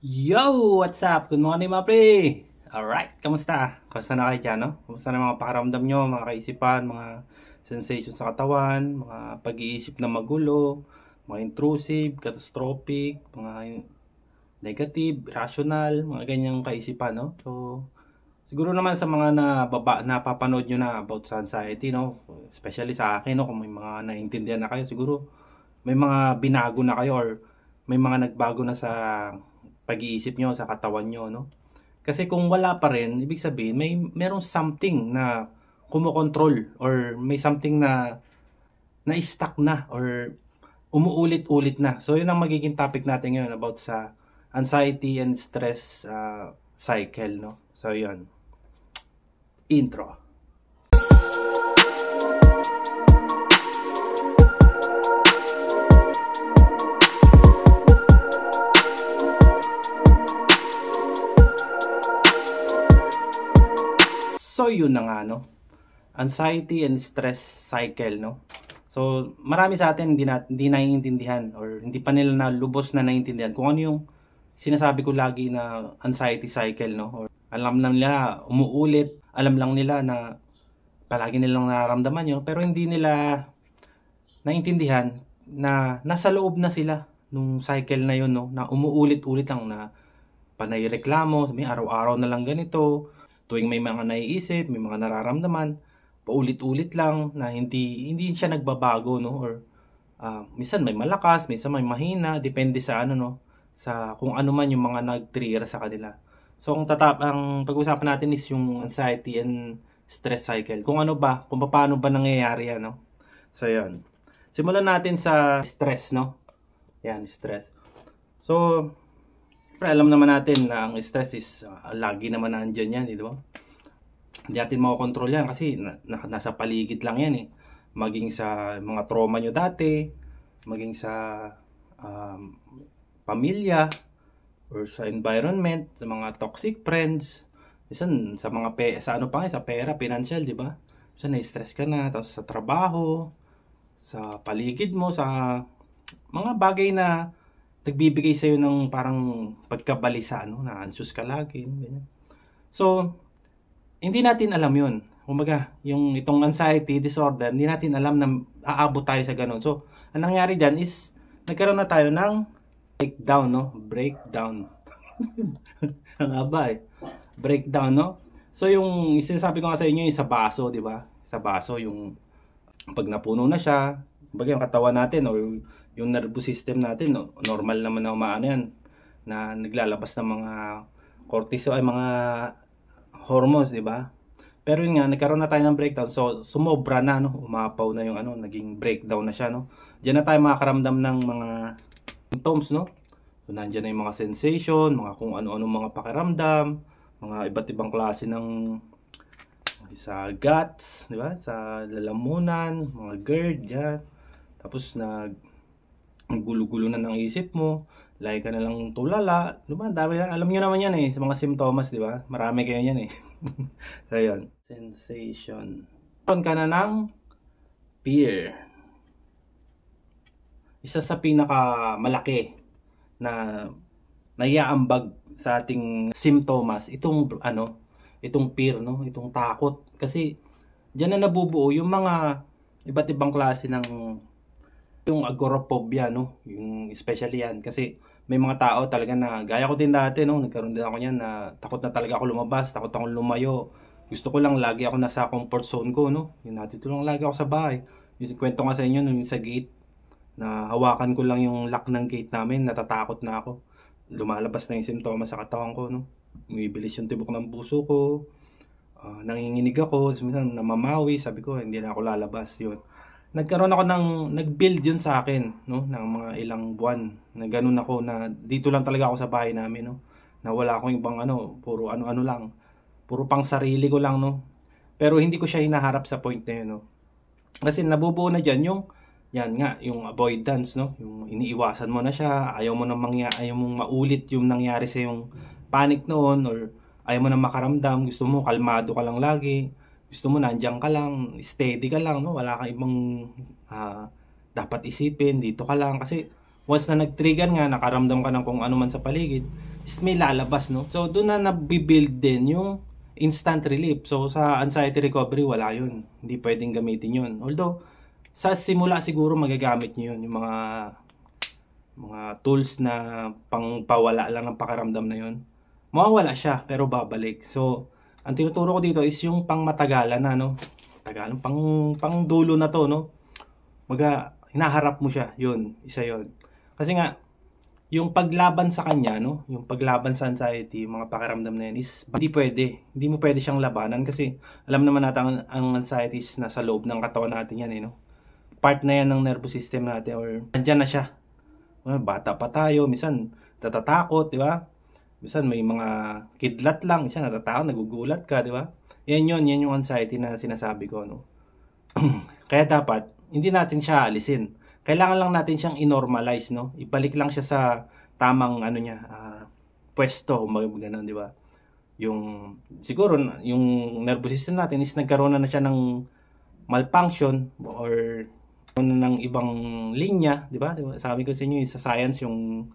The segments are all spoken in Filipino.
Yo! What's up? Good morning mga pre! Alright, kamusta? Kamusta na kayo dyan, no? Kamusta na mga pakiramdam nyo, mga kaisipan, mga sensation sa katawan, mga pag-iisip na magulo, mga intrusive, catastrophic, mga negative, rational, mga ganyang kaisipan, no? So, siguro naman sa mga napapanood nyo na about sa anxiety, no? Especially sa akin, no? Kung may mga naintindihan na kayo, siguro may mga binago na kayo or may mga nagbago na sa pag-iisip nyo, sa katawan nyo, no? Kasi kung wala pa rin, ibig sabihin, merong something na kumokontrol or may something na na-stuck na or umuulit-ulit na. So, yun ang magiging topic natin ngayon about sa anxiety and stress cycle, no? So, yun. Intro. So, yun na nga, no? Anxiety and stress cycle, no? So, marami sa atin hindi naiintindihan or hindi pa nila na lubos na naiintindihan kung ano yung sinasabi ko lagi na anxiety cycle, no? Or alam lang nila, umuulit, alam lang nila na palagi nilang nararamdaman yun, pero hindi nila naiintindihan na nasa loob na sila nung cycle na yun, no? Na umuulit-ulit lang na panay reklamo, may araw-araw na lang ganito, tuwing may mga naiisip, may mga nararamdaman, paulit-ulit lang na hindi siya nagbabago, no? Or minsan may malakas, minsan may mahina, depende sa ano, no? Sa kung ano man yung mga nag-trigger sa kanila. So ang pag-usapan natin is yung anxiety and stress cycle. Kung ano ba, kung paano ba nangyayari yan, no? So yan. Simulan natin sa stress, no? Yan, stress. So, alam naman natin na ang stress is lagi naman nandiyan yan, di ba? Hindi natin makokontrol yan kasi nasa paligid lang yan eh. Maging sa mga trauma nyo dati, maging sa pamilya, or sa environment, sa mga toxic friends, minsan sa mga sa ano pa nga, sa pera, financial, di ba? Minsan na-stress ka na, tapos sa trabaho, sa paligid mo, sa mga bagay na nagbibigay sa'yo ng parang pagkabalisa, no? Na anxious ka lagi, ganyan. So, hindi natin alam yun. Kumbaga, itong anxiety disorder, hindi natin alam na aabot tayo sa ganun. So, ang nangyari dyan is, nagkaroon na tayo ng breakdown, no? Breakdown. Ang haba eh. Breakdown, no? So, yung sinasabi ko nga sa inyo, yung sa baso, di ba? Sa baso, yung pag napuno na siya, kumbaga yung katawan natin or yung nervous system natin, no, normal naman na umaano yan, na naglalabas ng mga cortisol, ay mga hormones, di ba? Pero yun nga, nagkaroon na tayo ng breakdown, so sumobra na, no, umapaw na yung ano, naging breakdown na siya, no. Diyan na tayo makakaramdam ng mga symptoms, no. So nandiyan na yung mga sensation, mga kung ano-ano mga pakiramdam, mga iba't ibang klase ng sa guts, di ba? Sa lalamunan, mga GERD, yan. Tapos ang gulo-gulo na ng isip mo, lagi ka na lang tulala, di ba? Dami yan. Alam niyo naman yan eh, sa mga simptomas, di ba? Marami kayo yan eh. So, yun. Sensation. Meron ka na ng fear. Isa sa pinakamalaki na naiaambag sa ating simptomas, itong fear, no? Itong takot. Kasi, diyan na nabubuo yung mga iba't ibang klase ng yung agoraphobia, no? Yung especially yan. Kasi may mga tao talaga na, gaya ko din dati, no? Nagkaroon din ako niyan na takot na talaga ako lumabas, takot akong lumayo. Gusto ko lang, lagi ako nasa comfort zone ko, no? Yung natito lang lagi ako sa bahay. Yung kwento nga sa inyo, nung sa gate, na hawakan ko lang yung lock ng gate namin, natatakot na ako. Lumalabas na yung simptomas sa katawan ko, no? Umibilis yung tibok ng puso ko, nanginginig ako, minsan namamawi, sabi ko, hindi na ako lalabas, yun. Nagkaroon ako nag-build yun sa akin, no, ng mga ilang buwan, na ganun ako, na dito lang talaga ako sa bahay namin, no, na wala akong ibang puro ano-ano lang, puro pang sarili ko lang, no, pero hindi ko siya hinaharap sa point na yun, no, kasi nabubuo na dyan yung avoidance, no, yung iniiwasan mo na siya, ayaw mong maulit yung nangyari sa yung panic noon, or ayaw mo na makaramdam, gusto mo kalmado ka lang lagi, gusto mo nandiyan ka lang, steady ka lang, no? Wala kang ibang dapat isipin, dito ka lang. Kasi once na nag-trigger nga, nakaramdam ka ng kung ano man sa paligid, is may lalabas, no? So, doon na nabibuild din yung instant relief. So, sa anxiety recovery, wala yun. Hindi pwedeng gamitin yun. Although, sa simula siguro magagamit nyo yun. Yung mga tools na pangpawala lang ng pakiramdam na yun. Mawawala siya, pero babalik. So, ang tinuturo ko dito is yung pangmatagalan na, no? Tagalan, pang dulo na to, no? Hinaharap mo siya. Yun, isa yun. Kasi nga, yung paglaban sa kanya, no? Yung paglaban sa anxiety, mga pakiramdam na yan is hindi pwede. Hindi mo pwede siyang labanan kasi alam naman natin ang anxiety is nasa loob ng katawan natin yan, no? Part na yan ng nervous system natin or nandyan na siya. Bata pa tayo, minsan natatakot, di ba? Minsan may mga kidlat lang, minsan natatakot, nagugulat ka, di ba? Yan yung anxiety na sinasabi ko, no? Kaya dapat, hindi natin siya alisin. Kailangan lang natin siyang i-normalize, no? Ibalik lang siya sa tamang pwesto, gano'n, di ba? Siguro yung nervous system natin is nagkaroon na siya ng malfunction or ng ibang linya, di ba? Sabi ko sa inyo sa science yung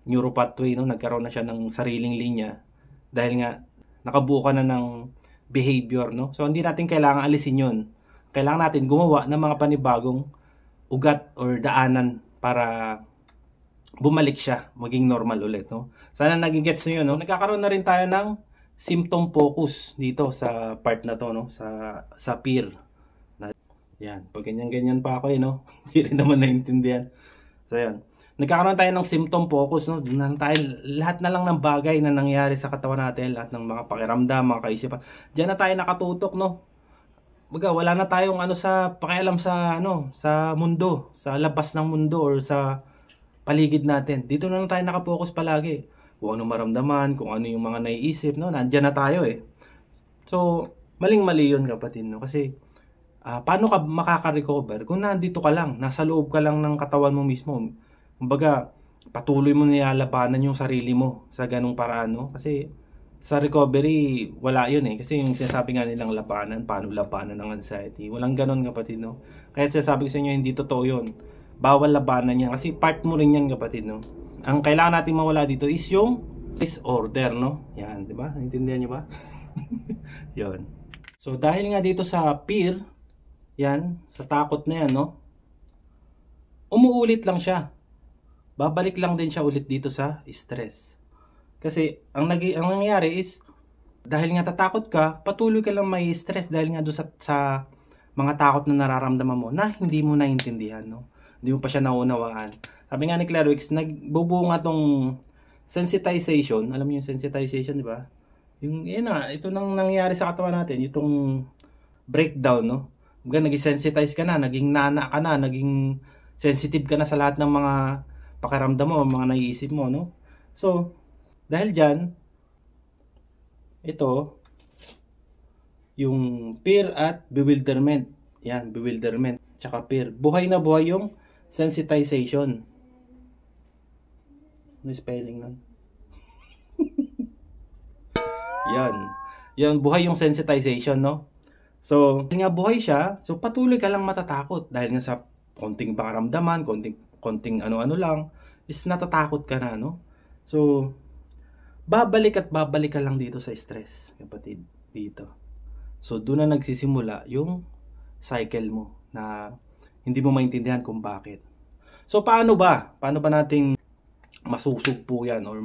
neuropathway, no, nagkaroon na siya ng sariling linya dahil nga nakabuo ka na ng behavior, no? So hindi natin kailangan alisin 'yon. Kailangan natin gumawa ng mga panibagong ugat or daanan para bumalik siya, maging normal ulit, no? Sana naging gets niyo, no? Nagkakaroon na rin tayo ng symptom focus dito sa part na to, no? Sa peer. Yan, pag ganyan-ganyan pa ako no? Hindi rin naman naintindihan. So yan, nagkakaroon tayo ng symptom focus, no? Doon na tayo, lahat na lang ng bagay na nangyari sa katawan natin, lahat ng mga pakiramdam, mga kaisipan, diyan na tayo nakatutok, no? Wala na tayong sa pakialam sa sa mundo, sa labas ng mundo or sa paligid natin. Dito na lang tayo nakapokus palagi. Kung ano maramdaman, kung ano yung mga naiisip, no? Nandiyan na tayo eh. So, maling-mali 'yun, kapatid, no? Kasi paano ka makaka-recover kung nandito ka lang, nasa loob ka lang ng katawan mo mismo. Kumbaga, patuloy mo nilalabanan yung sarili mo sa ganung paraan, no? Kasi sa recovery, wala yun eh. Kasi yung sinasabi nga nilang labanan, paano labanan ng anxiety? Walang ganon, kapatid, no? Kaya sinasabi ko sa inyo, hindi totoo yun. Bawal labanan yan. Kasi part mo rin yan, kapatid, no? Ang kailangan natin mawala dito is yung disorder, no? Yan, di ba? Naintindihan nyo ba? Yun. So, dahil nga dito sa fear, yan, sa takot na yan, no? Umuulit lang siya. Babalik lang din siya ulit dito sa stress. Kasi ang nangyayari is dahil nga tatakot ka, patuloy ka lang may stress dahil nga doon sa mga takot na nararamdaman mo na hindi mo naintindihan, no? Hindi mo pa siya naunawaan. Sabi nga ni Clairwix, nagbubunga tong sensitization. Alam niyo yung sensitization, di ba? Ito nang nangyayari sa katawan natin, itong breakdown, no? Naging sensitize ka na, naging nana ka na, naging sensitive ka na sa lahat ng mga pakiramdam mo, mga naiisip mo, no? So, dahil dyan, ito, yung fear at bewilderment. Yan, bewilderment, tsaka fear. Buhay na buhay yung sensitization. Ano spelling nun? Yan, buhay yung sensitization, no? So, dahil nga buhay siya, so patuloy ka lang matatakot. Dahil nga sa konting pakiramdaman, konting ano-ano lang, is natatakot ka na, no? So, babalik ka lang dito sa stress, kapatid, dito. So, doon na nagsisimula yung cycle mo na hindi mo maintindihan kung bakit. So, paano ba? Paano ba nating masusugpo yan or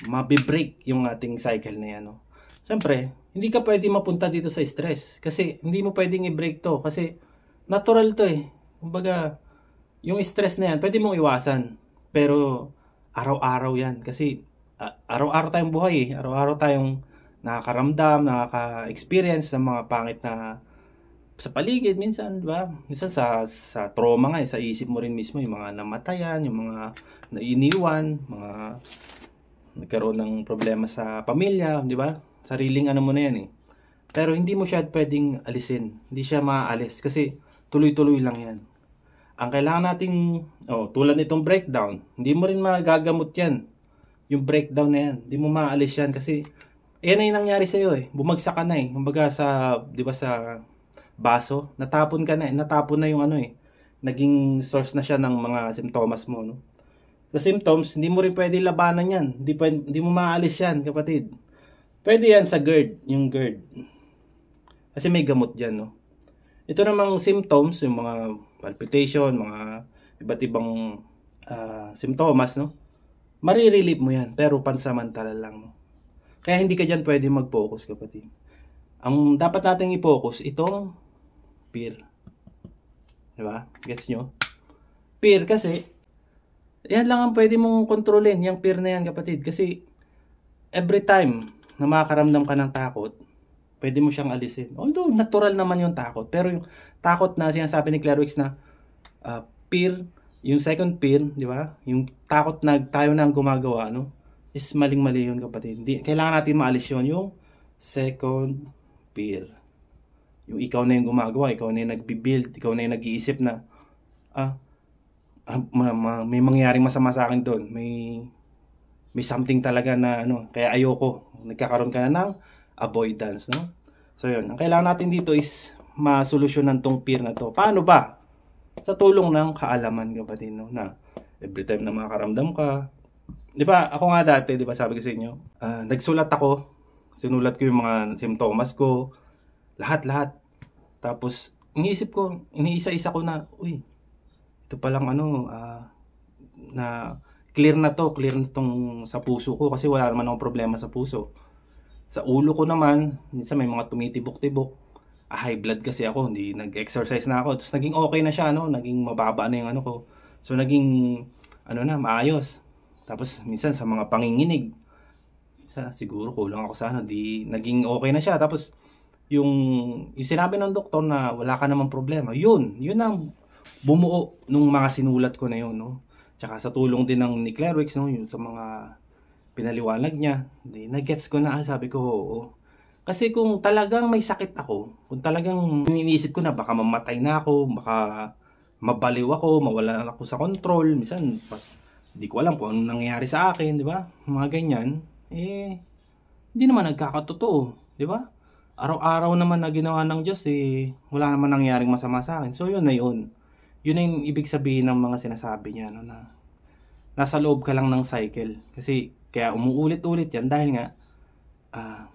mabibreak yung ating cycle na yan, no? Siyempre, hindi ka pwede mapunta dito sa stress kasi hindi mo pwedeng i-break to kasi natural to eh. Kumbaga, yung stress na yan, pwede mong iwasan. Pero, araw-araw yan kasi araw-araw tayong buhay eh. Araw-araw tayong nakakaramdam, nakaka-experience ng mga pangit na sa paligid minsan, di ba? Minsan sa trauma nga, sa isip mo rin mismo, yung mga namatayan, yung mga nainiwan, mga nagkaroon ng problema sa pamilya, di ba? Sariling ano mo na yan eh. Pero hindi mo siya pwedeng alisin. Hindi siya maaalis kasi tuloy-tuloy lang yan. Ang kailangan nating, tulad nitong breakdown, hindi mo rin magagamot yan. Yung breakdown na yan, hindi mo maaalis yan kasi yan na yung nangyari sa'yo eh. Bumagsak ka na eh. Kumbaga di ba sa baso, natapon ka na eh. Natapon na yung naging source na siya ng mga simptomas mo, no? Sa symptoms, hindi mo rin pwede labanan yan. Hindi mo maalis yan, kapatid. Pwede yan sa GERD, yung GERD. Kasi may gamot dyan, no? Ito namang symptoms, yung mga palpitation, mga iba't ibang simptomas, no? Marirelieve mo yan, pero pansamantala lang, no? Kaya hindi ka dyan pwede mag-focus, kapatid. Ang dapat natin i-focus, itong fear. Diba? Gets nyo? Fear kasi, yan lang ang pwede mong kontrolin, yung fear na yan, kapatid. Kasi, every time na makakaramdam ka ng takot, pwede mo siyang alisin. Although, natural naman yung takot. Pero yung takot na sinasabi ni Clairwix na fear, yung second fear, di ba? Yung takot na tayo na ang gumagawa, no? Is maling-mali yun, kapatid. Kailangan natin maalis yun, yung second fear. Yung ikaw na yung gumagawa, ikaw na yung nagbi-build, ikaw na yung nag-iisip na, may mangyaring masama sa akin doon. May something talaga na, kaya ayoko. Nagkakaroon ka na ng avoidance, no? So, yun. Ang kailangan natin dito is masolusyonan tong fear na to. Paano ba? Sa tulong ng kaalaman, kapatid, no? Na every time na makakaramdam ka, di ba, ako nga dati, di ba, sabi ko sa inyo, nagsulat ako, sinulat ko yung mga simptomas ko, lahat. Tapos, iniisip ko, iniisa-isa ko na, ito palang na clear na tong sa puso ko kasi wala naman akong problema sa puso. Sa ulo ko naman, minsan may mga tumitibok-tibok. High blood kasi ako, hindi nag-exercise na ako. Tapos naging okay na siya, naging mababa na yung ko. So naging maayos. Tapos minsan sa mga panginginig, siguro kulang ako sa naging okay na siya. Tapos yung sinabi ng doktor na wala ka namang problema, yun ang bumuo nung mga sinulat ko na yun, no? Tsaka sa tulong din ng ni Clairwix, no, yung sa mga pinaliwanag niya, nag-gets ko na, sabi ko, oo. Kasi kung talagang may sakit ako, kung talagang iniisip ko na baka mamatay na ako, baka mabaliw ako, mawala ako sa control, minsan hindi ko alam kung anong nangyayari sa akin, di ba? Mga ganyan, hindi naman nagkakatotoo, di ba? Araw-araw naman na ginawa ng Diyos, wala naman nangyaring masama sa akin. So yun na yun. Yun na yung ibig sabihin ng mga sinasabi niya, no, na nasa loob ka lang ng cycle. Kasi kaya umuulit-ulit yan dahil nga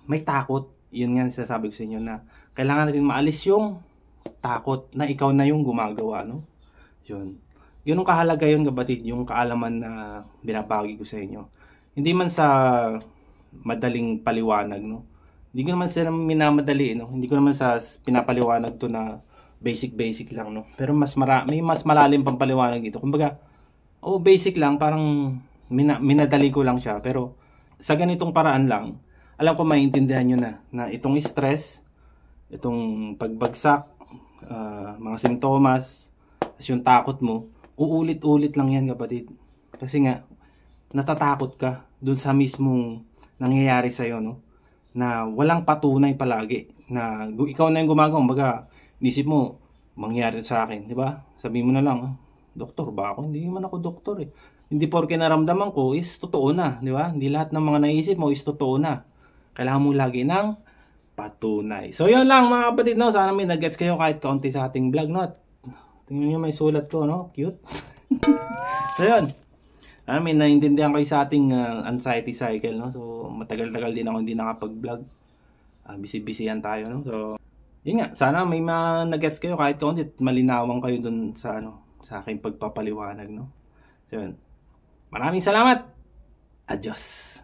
may takot. Yun nga sinasabi ko sa inyo na kailangan natin maalis yung takot na ikaw na yung gumagawa, no? Yun. Yun ang kahalaga yun, kapatid, yung kaalaman na binabagi ko sa inyo. Hindi man sa madaling paliwanag, no? Hindi ko naman sila minamadali, no? Hindi ko naman sa pinapaliwanag to na basic lang, no? Pero may mas malalim pang paliwanag dito. Kumbaga, basic lang, parang minadali ko lang siya. Pero sa ganitong paraan lang, alam ko maintindihan nyo na itong stress, itong pagbagsak, mga simptomas, yung takot mo, uulit-ulit lang yan, kapatid. Kasi nga, natatakot ka dun sa mismong nangyayari sa'yo, no? Na walang patunay palagi. Na ikaw na yung gumagawa. Baga, inisip mo, mangyari sa akin, di ba? Sabihin mo na lang, doktor ba ako? Hindi man ako doktor eh. Hindi porke naramdaman ko is totoo na, di ba? Hindi lahat ng mga naisip mo is totoo na. Kailangan mo lagi ng patunay. So, yun lang mga kapatid, no? Sana may nag-gets kayo kahit kaunti sa ating vlog, no? At tingnan nyo may sulat ko, no? Cute. So, yun. Sana may naintindihan kayo sa ating anxiety cycle, no? So, matagal-tagal din ako hindi nakapag-vlog. Busy-busyhan tayo, no? So, yun nga. Sana may nag-gets kayo kahit kaunti at malinawan kayo dun sa, sa aking pagpapaliwanag, no? So, yun. Maraming salamat. Adios.